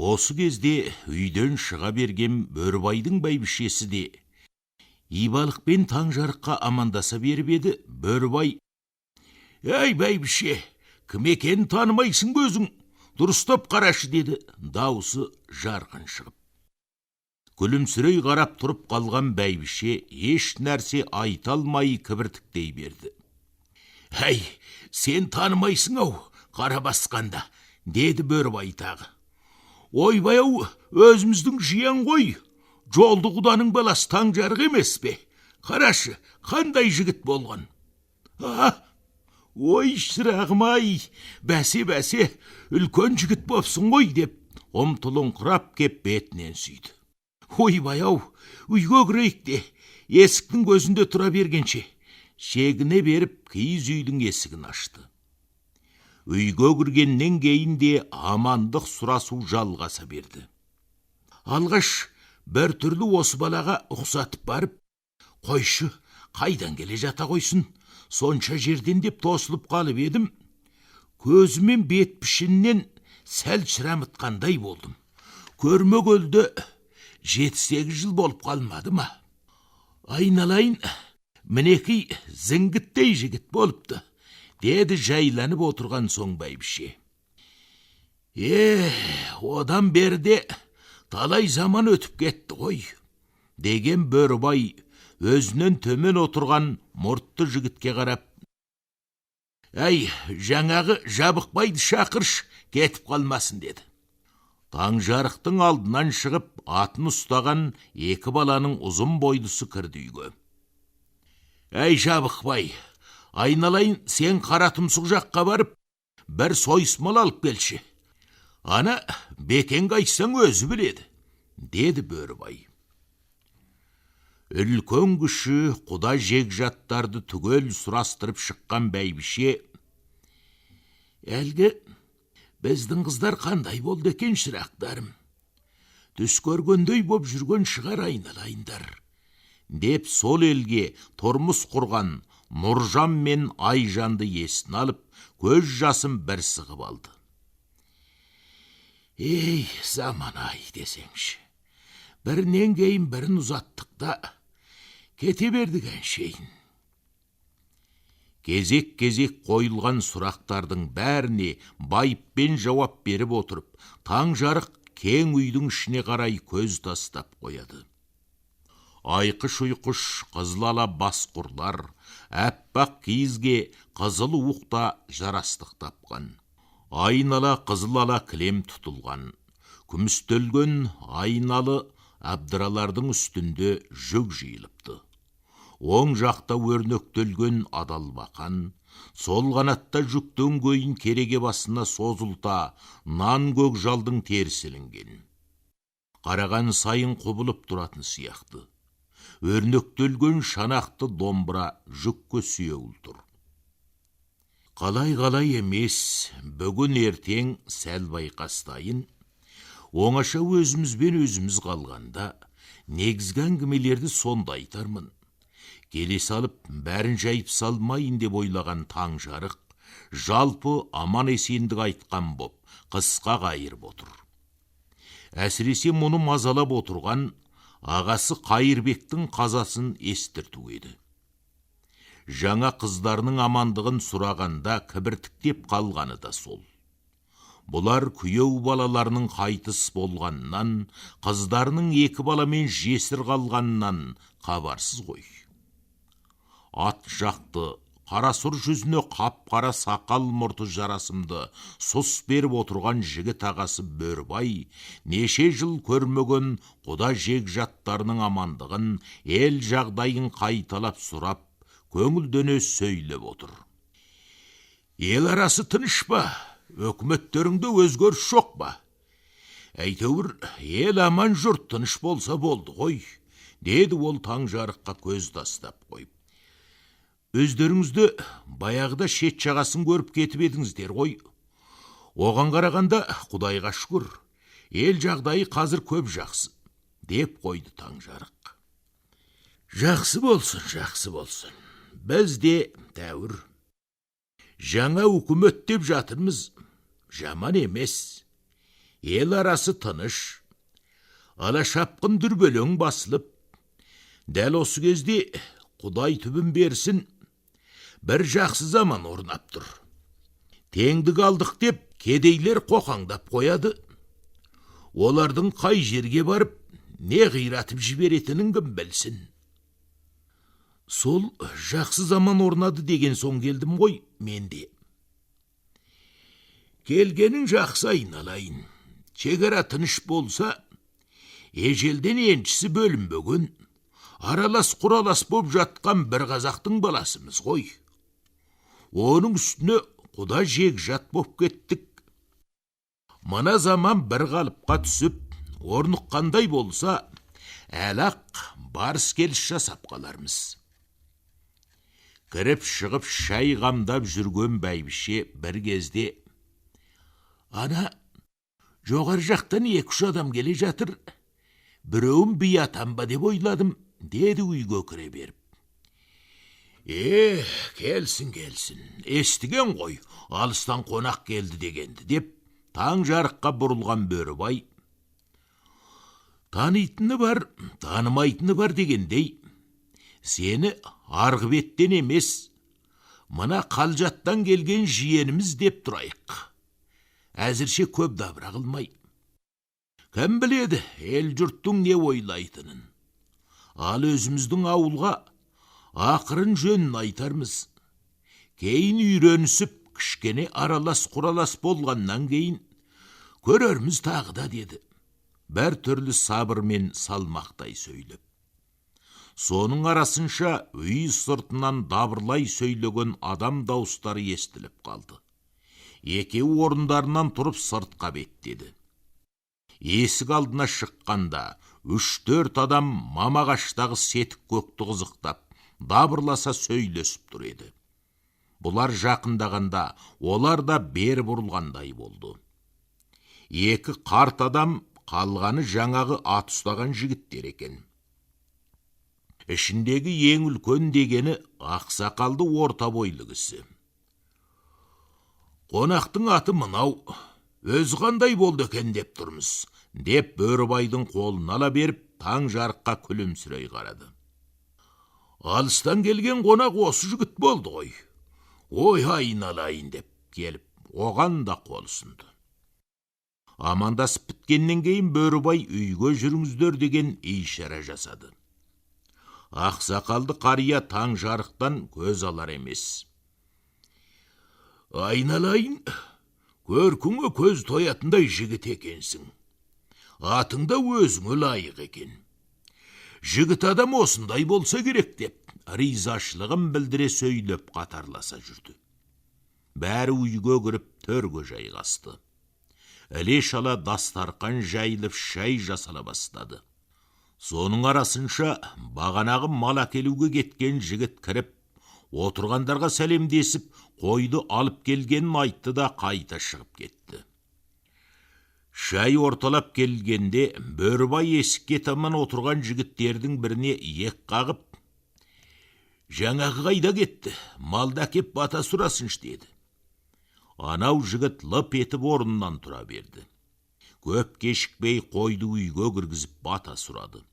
Осы кезде үйден шыға берген Бөрібайдың бәйбішесі де Ибалықпен Таңжарыққа амандаса беріп еді. Бөрібай: «Әй бәйбіше, кім екенін танымайсың ба өзің? Дұрыстап қарашы» деді, даусы жарқын шығып. Күлімсірей қарап тұрып қалған бәйбіше еш нәрсе айта алмай кібіртіктей берді. «Әй, сен танымайсың-ау, қара басқанда» деді Бөрібай тағы. «Ойбай-ау, өзіміздің жиян ғой, жолды құданың баласы Таңжарық емес пе? Қарашы, қандай жігіт болған!» «Ой, шырағым-ай, бәсе, үлкен жігіт бопсың ғой» деп, ұмтылыңқырап кеп бетінен сүйді. «Ойбай-ау, үйге кірейік де, есіктің көзінде тұра бергенше, шегіне беріп киіз үйдің есігін ашты. Үйге кіргеннен кейін де амандық сұрасу жалғаса берді. Алғаш бір түрлі осы балаға ұқсатып барып, «Қойшы, қайдан келе жата қойсын, сонша жерден» деп тосылып қалып едім. Көзімен бет пішіннен сәл шырамытқандай болдым. Көрмегелді 7-8 жыл болып қалмады ма? Айналайын, мінекей зіңгіттей жігіт болыпты» деді жайланып отырған соң бәйбіше. Одан берде талай заман өтіп кетті ғой» деген Бөрібай өзінен төмен отырған мұртты жігітке қарап: «Әй, жаңағы Жабықбайды шақырш, кетіп қалмасын» деді. Таңжарықтың алдынан шығып, атын ұстаған екі баланың ұзын бойлысы кірді үйге. «Әй, Жабықбай, айналайын, сен Қаратұмсық жаққа барып, бір сойысмал алып келші. Ана бекенге айтсаң өзі біледі» деді Бөрібай. Үлкен кіші құда жегжаттарды түгел сұрастырып шыққан бәйбіше: «Әлгі біздің қыздар қандай болды екен шырақтарым? Түс көргендей боп жүрген шығар айналайындар» деп сол елге тұрмыс құрған Нұржан мен Айжанды есін алып, көз жасын бір сығып алды. «Ей, заман-ай десеңші, бірінен кейін бірін ұзаттық та кете бердік әншейін». Кезек-кезек қойылған сұрақтардың бәріне байыппен жауап беріп отырып, Таңжарық кең үйдің ішіне қарай көз тастап қояды. Айқыш-ұйқыш қызыл-ала басқұрлар, әппақ киізге қызыл уықта жарастық тапқан. Айнала қызыл-ала кілем тұтылған. Күмістелген айналы әбдіралардың үстінде жүк жиылыпты. Оң жақта өрнектелген адалбақан, сол қанатта жүктен көйін кереге басына созылта нан көкжалдың терісілінген. Қараған сайын құбылып тұратын сияқты. Өрнектелген шанақты домбыра жүкке сүйеуіл тұр. Қалай емес, бүгін ертең сәл байқастайын, оңаша өзімізбен өзіміз қалғанда, негізгі әңгімелерді сонда айтармын. Келе салып, бәрін жайып салмайын деп ойлаған Таңжарық, жалпы аман есендік айтқан боп, қысқа қайырып отыр. Әсіресе мұны мазалап отырған ағасы Қайырбектің қазасын естірту еді. Жаңа қыздарының амандығын сұрағанда кібіртіктеп қалғаны да сол. Бұлар күйеу балаларының қайтыс болғаннан, қыздарының 2 баламен жесір қалғаннан хабарсыз ғой. Ат жақты, қарасұр жүзіне қап-қара сақал мұрты жарасымды сұс беріп отырған жігіт ағасы Бөрібай неше жыл көрмеген құда жегжаттарының амандығын, ел жағдайын қайталап сұрап, көңілдене сөйлеп отыр. «Ел арасы тыныш па? Өкіметтеріңде өзгеріс жоқ па? Әйтеуір, ел аман жұрт тыныш болса болды ғой» деді ол Таңжарыққа көз тастап қойып. «Өздеріңізді баяғыда шет жағасын көріп кетіп едіңіздер ғой. Оған қарағанда Құдайға шүкір, ел жағдайы қазір көп жақсы» деп қойды Таңжарық. «Жақсы болсын. Біз де тәуір. Жаңа үкімет деп жатырмыз, жаман емес. ел арасы тыныш, ала шапқын дүрбелең басылып, дәл осы кезде Құдай түбін берсін, бір жақсы заман орнап тұр. Теңдік алдық деп, кедейлер қоқаңдап қояды. Олардың қай жерге барып, не ғиратып жіберетінін кім білсін. Сол жақсы заман орнады деген соң келдім ғой, менде. Келгенің жақсы айналайын. Шекара тыныш болса, ежелден еншісі бөлінбеген, аралас құралас боп жатқан бір қазақтың баласымыз ғой. Оның үстіне құда жат боп кеттік. Мына заман бір қалыпқа түсіп, орныққандай болса, әлақ барыс келіс жасап қалармыз. Кіріп шығып шай қамдап жүрген бәйбіше бір кезде, ана, жоғары жақтан 2-3 адам келе жатыр, біреуін би атам ба деп ойладым, деді үйге кіре беріп. Келсін, естіген ғой, алыстан қонақ келді дегенді, деп таң жарыққа бұрылған Бөрібай. Танитыны бар, танымайтыны бар дегендей, сені арғы беттен емес, мына қалжаттан келген жиеніміз деп тұрайық. Әзірше көп дабыра қылмай. Кім біледі, ел жұрттың не ойлайтынын. Ал өзіміздің ауылға ақырын жөнін айтармыз. Кейін үйренісіп, кішкене аралас құралас болғаннан кейін көрерміз тағы да, деді. Бір түрлі сабырмен салмақтай сөйлеп. Соның арасынша үй сыртынан дабырлай сөйлеген адам дауыстары естіліп қалды. Екеуі орындарынан тұрып сыртқа беттеді. Есік алдына шыққанда 3-4 адам мамағаштағы сетік көкті қызықтап, дабырласа сөйлесіп тұр еді. Бұлар жақындағанда, олар да бері бұрылғандай болды. 2 қарт адам, қалғаны жаңағы ат ұстаған жігіттер екен. Ішіндегі ең үлкен дегені ақсақалды орта бойлы кісі. Қонақтың аты мынау, өз қандай болды екен деп тұрмыз, деп Бөрібайдың қолын ала беріп, таң жарыққа күлімсірей қарады. Алыстан келген қонақ осы жігіт болды ғой. Ой, айналайын деп келіп, оған да қол ұсынды. Амандасып біткеннен кейін Бөрібай үйге жүріңіздер деген ишара жасады. Ақсақалды қария таң жарықтан көз алар емес. Айналайын, көркіңе көз тоятындай жігіт екенсің. Атыңда өзіңе лайық екен. Жігіт адам осындай болса керек деп, ризашылығын білдіре сөйлеп қатарласа жүрді. Бәрі үйге кіріп төрге жайғасты. Іле-шала дастарқан жайылып шай жасала бастады. Соның арасынша бағанағы мал әкелуге кеткен жігіт кіріп, отырғандарға сәлемдесіп, қойды алып келгенін айтты да қайта шығып кетті. Шай орталап келгенде Бөрібай есікке таман отырған жігіттердің біріне иек қағып, жаңағы қайда кетті, малды әкеп бата сұрасыншы деді. Анау жігіт лып етіп орнынан тұра берді. Көп кешікпей қойды үйге кіргізіп бата сұрады.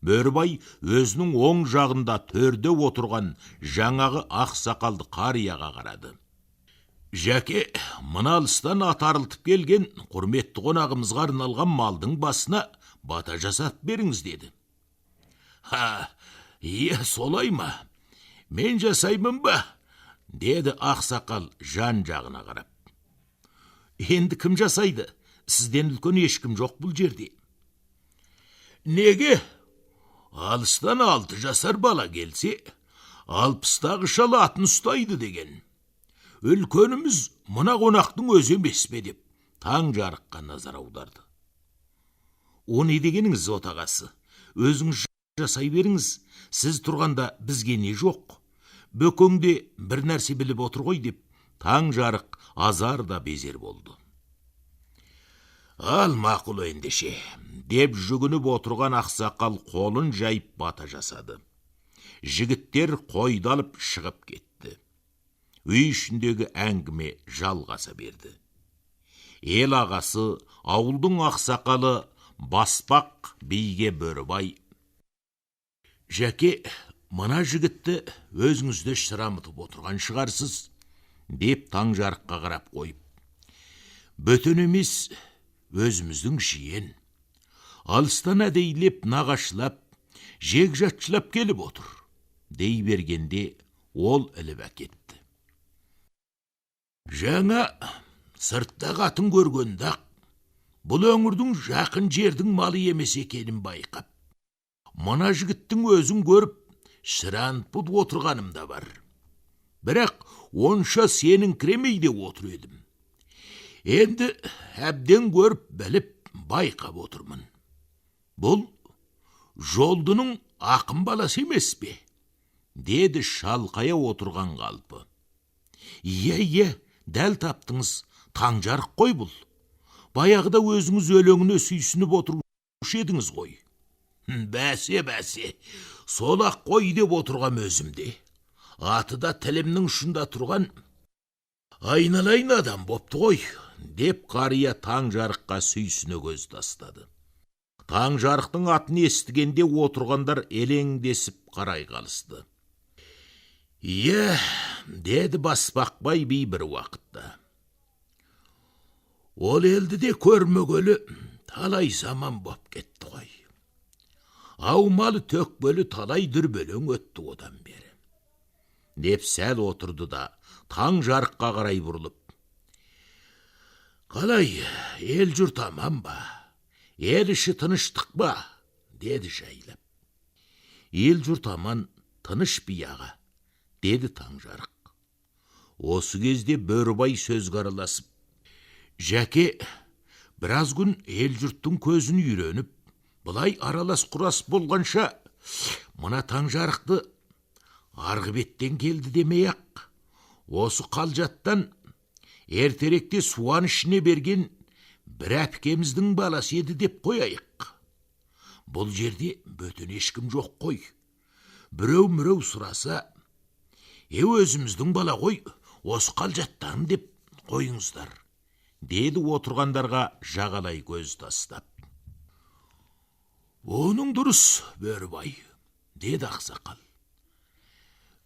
Бөрібай өзінің оң жағында төрде отырған жаңағы ақсақалды қарияға қарады. Жәке, мына алыстан ат арылтып келген құрметті қонағымызға арналған малдың басына бата жасап беріңіз, деді. Солай ма? Мен жасаймын ба? Деді ақсақал жан жағына қарап. Енді кім жасайды? Сізден үлкен ешкім жоқ бұл жерде. Неге? Алыстан 6 жасар бала келсе, 60-тағы шал атын ұстайды деген. Үлкеніміз мына қонақтың өзі емес пе деп, таң жарыққа назар аударды. О не дегеніңіз, отағасы? Өзіңіз жасай беріңіз, сіз тұрғанда бізге не жоқ? Бөкеңде бір нәрсе біліп отыр ғой деп, таң жарық азар да безер болды. Ал мақұл ендеше, деп жүгініп отырған ақсақал қолын жайып бата жасады. Жігіттер қойды алып шығып кетті. Үй ішіндегі әңгіме жалғаса берді. ел ағасы, ауылдың ақсақалы Баспақ биге Бөрібай: «Жәке, мына жігітті өзіңізді шырамытып отырған шығарсыз», деп таң жарыққа қарап қойып: «Бөтен емес, өзіміздің жиен. Алыстан әдейлеп, нағашылап, жек жатшылап келіп отыр», дей бергенде ол іліп әкетті. «Жаңа сыртта қатын көргенде-ақ, бұл өңірдің жақын жердің малы емес екенін байқап, мына жігіттің өзін көріп, шыранып отырғаным да бар. Бірақ онша сенің кіремейде отыр едім. Енді әбден көріп, біліп, байқап отырмын. Бұл жолдының ақын баласы емес пе?» деді шалқая отырған қалпы. «Иә, дәл таптыңыз, Таңжарық қой бұл. Баяғыда өзіңіз өлеңіне сүйсініп отырушы едіңіз ғой». Бәсе, сол-ақ қой деп отырғам өзімде. Аты да тілімнің ұшында тұрған айналайын адам бопты ғой», деп қария Таңжарыққа сүйсіне көз тастады. Таңжарықтың атын естігенде отырғандар елеңдесіп қарай қалысты. «Иә», деді Баспақбай би бір уақытта, «ол елді де көрмегелі талай заман боп кетті ғой. Аумалы төкпелі талай дүрбелең өтті одан бері», деп сәл отырды да Таңжарыққа қарай бұрылып: «Қалай, ел жұрт аман ба? Ел іші тыныштық ба?» деді жайлап. «Ел жұрт аман, тыныш би аға», деді Таңжарық. Осы кезде Бөрібай сөзге араласып: «Жәке, біраз күн ел жұрттың көзін үйреніп, бұлай аралас құрас болғанша, мына Таңжарықты арғы беттен келді демей-ақ, осы қалжаттан ертеректе суан ішіне берген бір әпкеміздің баласы еді деп қояйық. Бұл жерде бөтен ешкім жоқ қой. Біреу-міреу сұраса, өзіміздің бала ғой, осы қалжаттан деп қойыңыздар», деді отырғандарға жағалай көз тастап. «Оның дұрыс, Бөрібай», деді ақсақал.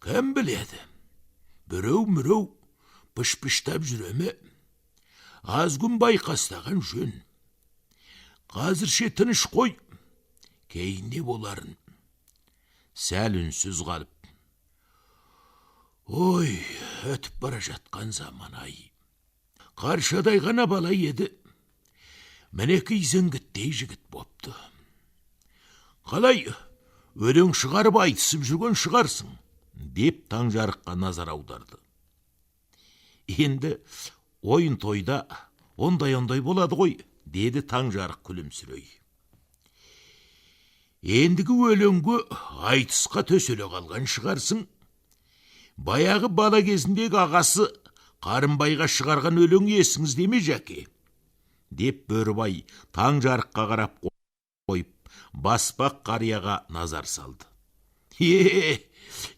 «Кім біледі, біреу-міреу пыш-пыштап жүреме? Аз күн байқастаған жөн. Қазірше тыныш қой, кейінде боларын». Сәл үнсіз қалып: «Ой, өтіп бара жатқан заман-ай. Қаршадай ғана бала еді, мінекей зіңгіттей жігіт бопты. Қалай, өлең шығарып айтысып жүрген шығарсың», деп Таңжарыққа назар аударды. «Енді ойын тойда ондай болады ғой», деді Таңжарық күлімсірей. «Ендігі өлеңге айтысқа төселе қалған шығарсың. Баяғы бала кезіндегі ағасы Қарымбайға шығарған өлең есіңізде ме, Жәке?» деп Бөрібай Таңжарыққа қарап қойып, Баспақ қарияға назар салды.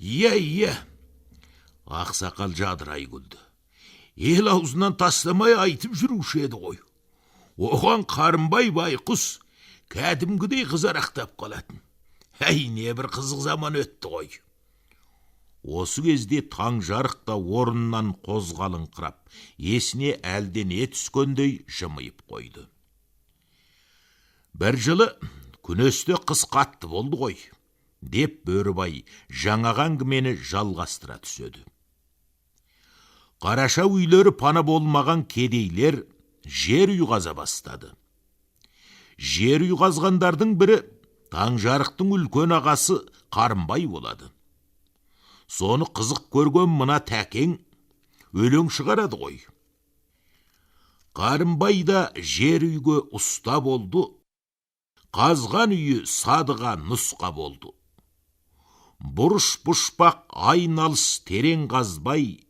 Иә, ақсақал жадырай күлді. «Ел аузынан тастамай айтып жүруші еді ғой. Оған Қарымбай байқұс кәдімгідей қызарақтап қалатын. Не бір қызық заман өтті ғой». Осы кезде Таңжарық та орнынан қозғалыңқырап, есіне әлдене түскендей жымиып қойды. «Бір жылы күнесте қыс қатты болды ғой», деп Бөрібай жаңағы әңгімені жалғастыра түседі. Қараша үйлері пана болмаған кедейлер жер үй қаза бастады. Жер үй қазғандардың бірі Таңжарықтың үлкен ағасы Қарымбай болады. Соны қызық көрген мына тәкең өлең шығарады ғой. Қарымбай да жер үйге ұста болды, қазған үйі садыға нұсқа болды. Бұрыш бұшпақ айналыс терең қазбай,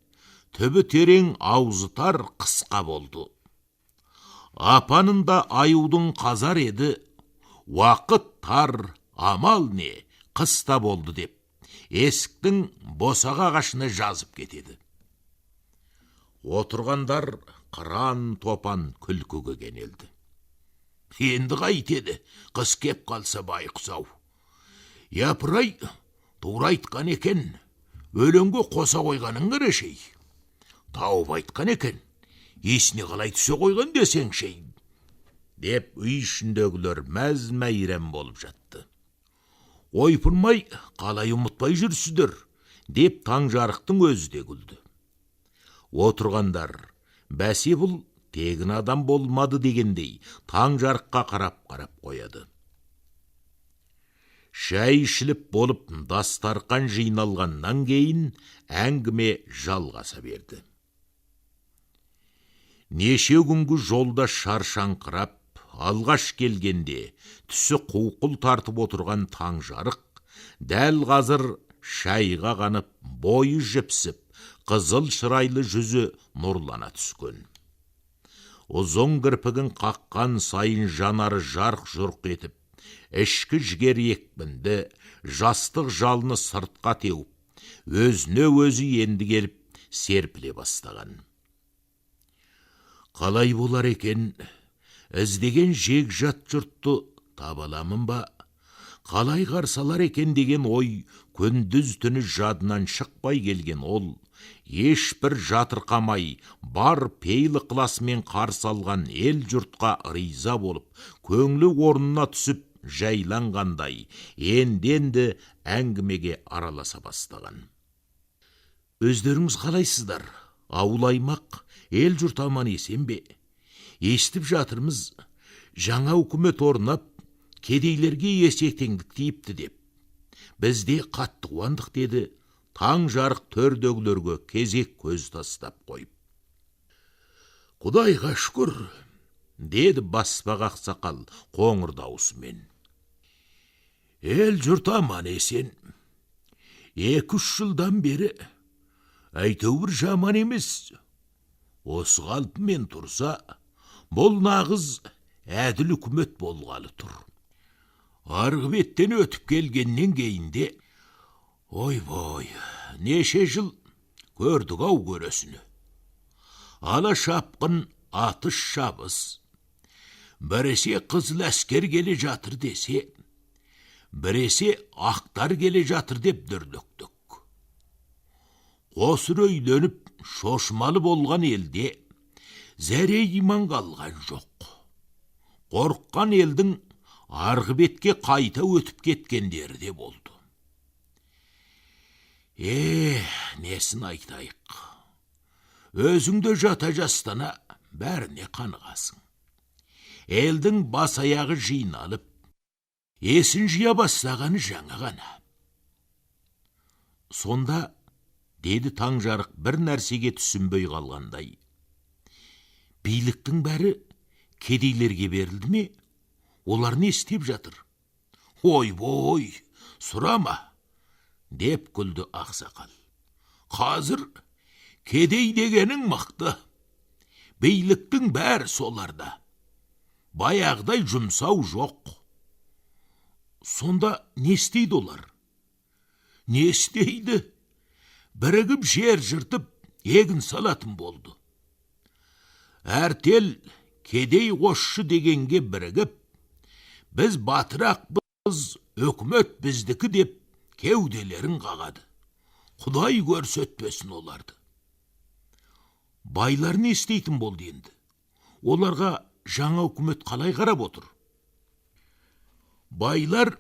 түбі терең аузы тар қысқа болды. Апанында аюдың қазар еді, уақыт тар, амал не, қыста болды деп, есіктің босаға ағашына жазып кетеді. Отырғандар қыран топан күлкіге кенелді. Енді қайтеді, қыс кеп қалса байқұс-ау. Япырай, тура айтқан екен, өлеңге қоса қойғаның қырашей. Тауып айтқан екен, есіне қалай түсе қойған десеңшей. Деп үй ішіндегілер мәз-мәйрам болып жатты. Ойпырмай, қалай ұмытпай жүрсіздер, деп Таңжарықтың өзі де күлді. Отырғандар, бәсе бұл тегін адам болмады дегендей, Таңжарыққа қарап қояды. Шай ішіліп болып, дастарқан жиналғаннан кейін әңгіме жалғаса берді. Неше күнгі жолда шаршаңқырап, алғаш келгенде түсі қуқыл тартып отырған Таңжарық, дәл қазір шайға қанып, бойы жіпсіп, қызыл шырайлы жүзі нұрлана түскен. Ұзын кірпігін қаққан сайын жанары жарқ-жұрқ етіп, ішкі жігер екпінді, жастық жалыны сыртқа теуіп, өзіне өзі енді келіп серпіле бастаған. Қалай болар екен, іздеген жек-жат жұртты табаламын ба, қалай қарсалар екен деген ой күндіз түні жадынан шықпай келген ол, ешбір жатырқамай, бар пейлі ықыласымен қарсы алған ел жұртқа риза болып, көңілі орнына түсіп жайланғандай, енді әңгімеге араласа бастаған. Өздеріңіз қалайсыздар? Ауыл аймақ, ел жұрт аман есен бе? Естіп жатырмыз, жаңа үкімет орнап, кедейлерге есектеңдік тиіпті деп. Бізде қатты қуандық деді Таңжарық төрдегілерге кезек көз тастап қойып. Құдайға шүкір, деді баспақ ақсақал қоңыр даусымен. Ел жұрт аман есен. 2-3 жылдан бері әйтеуір жаман емес. Осы қалпымен тұрса, бұл нағыз әділ үкімет болғалы тұр. Арғы беттен өтіп келгеннен кейінде, ой-бой, неше жыл көрдік-ау көресіні. Ала шапқын атыс шабыс. Біресе қызыл әскер келе жатыр десе, біресе ақтар келе жатыр деп дүрліктік. Қосыр өйленіп шошмалы болған елде зәре иман қалған жоқ. Қорыққан елдің арғы бетке қайта өтіп кеткендері де болды. Несін айтайық. Өзіңді жата жастана бәріне қанығасың. Елдің бас аяғы жиналып, есін жия бастағаны жаңа ғана. Сонда, деді Таңжарық бір нәрсеге түсінбей қалғандай. Биліктің бәрі кедейлерге берілді ме? Олар не істеп жатыр? Ой-бой, сұрама, деп күлді ақсақал. Қазір кедей дегенің мықты. Биліктің бәрі соларда. Баяғыдай жұмсау жоқ. Сонда не істейді олар? Не істейді? Бірігіп жер жыртып, егін салатын болды. Әртел кедей қосшы дегенге бірігіп, біз батырақпыз, өкімет біздікі деп кеуделерін қағады. Құдай көрсетпесін оларды. Байлар не істейтін болды енді? Оларға жаңа үкімет қалай қарап отыр? Байлар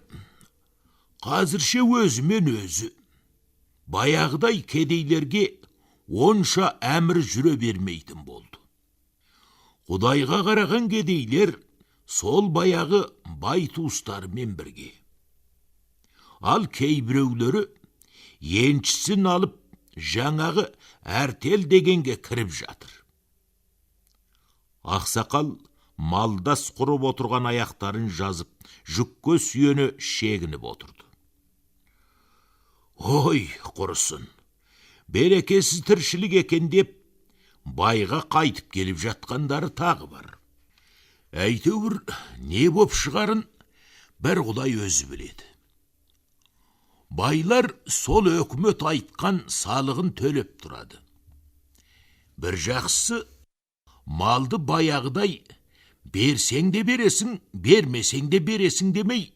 қазірше өзімен өзі, баяғыдай кедейлерге онша әмір жүре бермейтін болды. Құдайға қараған кедейлер сол баяғы бай туыстарымен бірге. Ал кейбіреулері еншісін алып, жаңағы әртел дегенге кіріп жатыр. Ақсақал малдас құрып отырған аяқтарын жазып, жүкке сүйені шегініп отырды. Ой, құрысын, берекесіз тіршілік екен деп, байға қайтып келіп жатқандары тағы бар. Әйтеуір не боп шығарын бір Құдай өзі біледі. Байлар сол өкімет айтқан салығын төлеп тұрады. Бір жақсы, Малды баяғыдай берсең де бересің, бермесең де бересің демей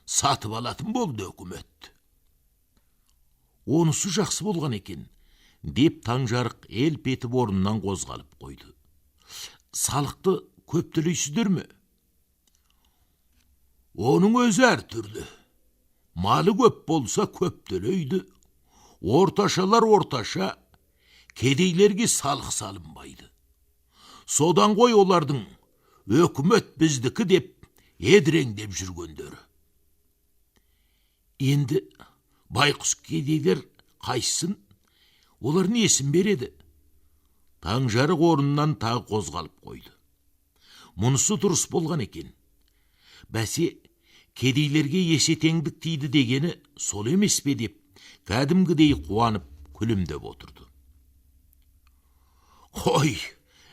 сатып алатын болды өкімет. Онысы жақсы болған екен, деп Таңжарық елп етіп орнынан қозғалып қойды. Салықты көп төлейсіздер ме? Оның өзі әр түрлі. Малы көп болса көп төлейді, орташалар орташа, кедейлерге салық салынбайды. Содан ғой олардың өкімет біздікі деп едіреңдеп жүргендері. Енді байқұс кедейлер қайсын, олар несін береді? Таңжарық орнынан тағы қозғалып қойды. Мұнысы дұрыс болған екен. Бәсе, кедейлерге есетеңдік тиді дегені сол емес пе деп, кәдімгідей қуанып күлімдеп отырды. Қой,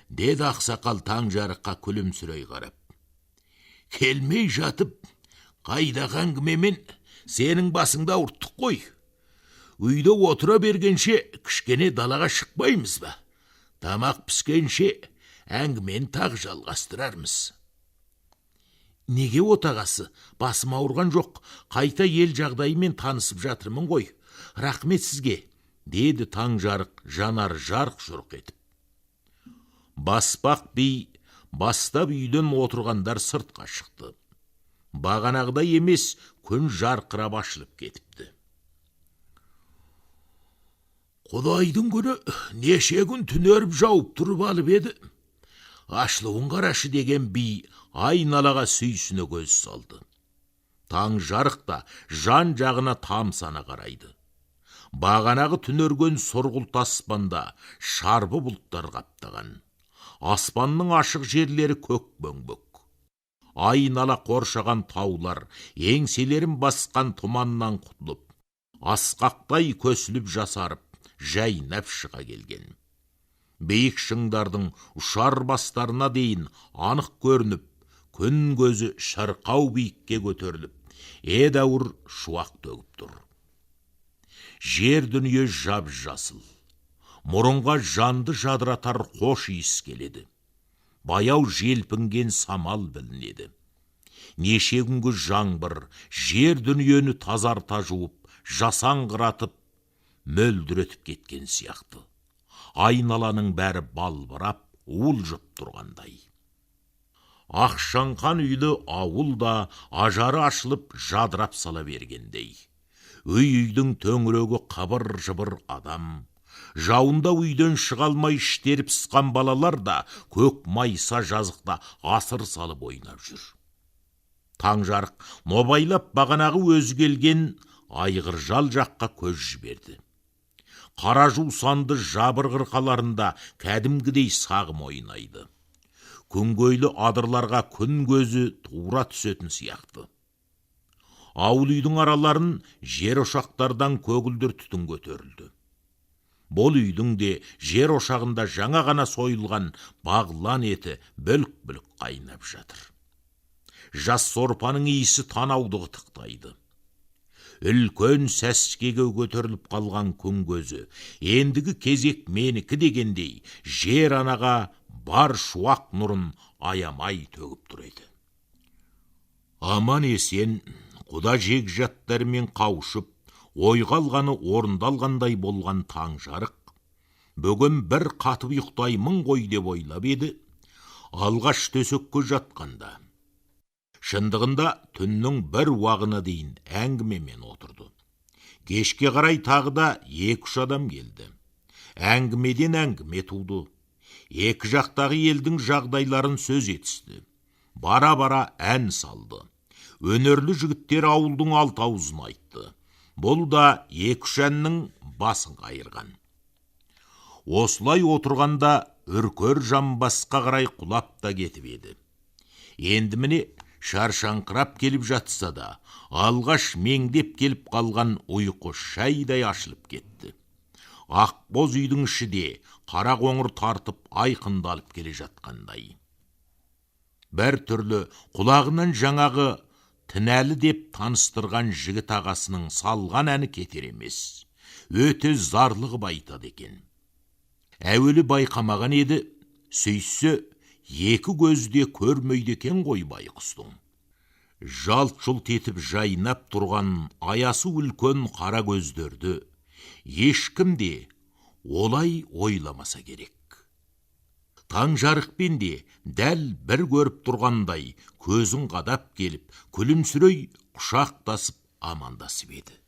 деді ақсақал Таңжарыққа күлімсірей қарап. Келмей жатып, қайдағы әңгімемен сенің басыңда ұрттық қой. Үйде отыра бергенше кішкене далаға шықпаймыз ба? Тамақ піскенше әңгімені тағы жалғастырармыз. Неге отағасы? Басым ауырған жоқ, қайта ел жағдайымен танысып жатырмын ғой. Рахмет сізге, деді Таңжарық жанар жарқ жұрқ етіп. Баспақ би бастап үйден отырғандар сыртқа шықты. Бағанағыдай емес, күн жарқырап ашылып кетіпті. Құдайдың күні неше күн түнеріп жауып тұрып алып еді. Ашылуын қарашы деген би айналаға сүйсіне көз салды. Таңжарық та жан жағына тамсана қарайды. Бағанағы түнерген сұрғылт аспанда шарбы бұлттар қаптаған. Аспанның ашық жерлері көк бөңбөк. Айнала қоршаған таулар еңселерін басқан тұманнан құтылып, асқақтай көсіліп жасарып, жайнап шыға келген. Биік шыңдардың ұшар бастарына дейін анық көрініп, күн көзі шырқау биікке көтеріліп, едәуір шуақ төгіп тұр. Жер дүние жап-жасыл. Мұрынға жанды жадыратар қош иіс келеді. Баяу желпінген самал білінеді. Неше күнгі жаңбыр жер дүниені тазарта жуып, жасаңғыратып, мөлдіретіп кеткен сияқты. Айналаның бәрі балбырап, уылжып тұрғандай. Ақшаңқан үйлі ауыл да ажары ашылып, жадырап сала бергендей. Үй-үйдің төңірегі қабыр-жыбыр адам. Жауында үйден шығалмай іштері пысқан балалар да көк майса жазықта асыр салып ойнап жүр. Таңжарық нобайлап бағанағы өзі келген айғыр жал жаққа көз жіберді. Қара жусанды жабыр қырқаларында кәдімгідей сағым ойнайды. Күнгөйлі адырларға күн көзі тура түсетін сияқты. Ауыл үйдің араларын жер ошақтардан көгілдір түтін көтерілді. Бұл үйдің де жер ошағында жаңа ғана сойылған бағлан еті бүлк-бүлк қайнап жатыр. Жас сорпаның иісі танауды қытықтайды. Үлкен сәскеге көтеріліп қалған күн көзі, ендігі кезек менікі дегендей, жер анаға бар шуақ нұрын аямай төгіп тұр еді. Аман есен, құда жегжаттармен қауышып, ойға алғаны орындалғандай болған Таңжарық, бүгін бір қатып ұйықтаймын ғой деп ойлап еді, алғаш төсекке жатқанда. Шындығында түннің бір уағына дейін әңгімемен отырды. Кешке қарай тағы да 2-3 адам келді. Әңгімеден әңгіме туды. Екі жақтағы елдің жағдайларын сөз етісті. Бара-бара ән салды. Өнерлі жігіттер ауылдың алты аузын айтты. Бұл да 2-3 әннің басын қайырған. Осылай отырғанда үркер жамбасқа қарай құлап та кетіп еді. Енді міне шаршаңқырап келіп жатса да, алғаш меңдеп келіп қалған ұйқы шайдай ашылып кетті. Ақбоз үйдің іші де қара қоңыр тартып айқындалып келе жатқандай. Бір түрлі құлағынан жаңағы Тінәлі деп таныстырған жігіт ағасының салған әні кетер емес. Өте зарлығы байтады екен. Әуелі байқамаған еді, сөйтсе екі көзде көрмейді екен ғой байқұстың. Жалт жұлт етіп жайнап тұрған аясы үлкен қара көздерді ешкім де олай ойламаса керек. Таң жарықпен де дәл бір көріп тұрғандай көзін қадап келіп, күлімсірей құшақтасып амандасып еді.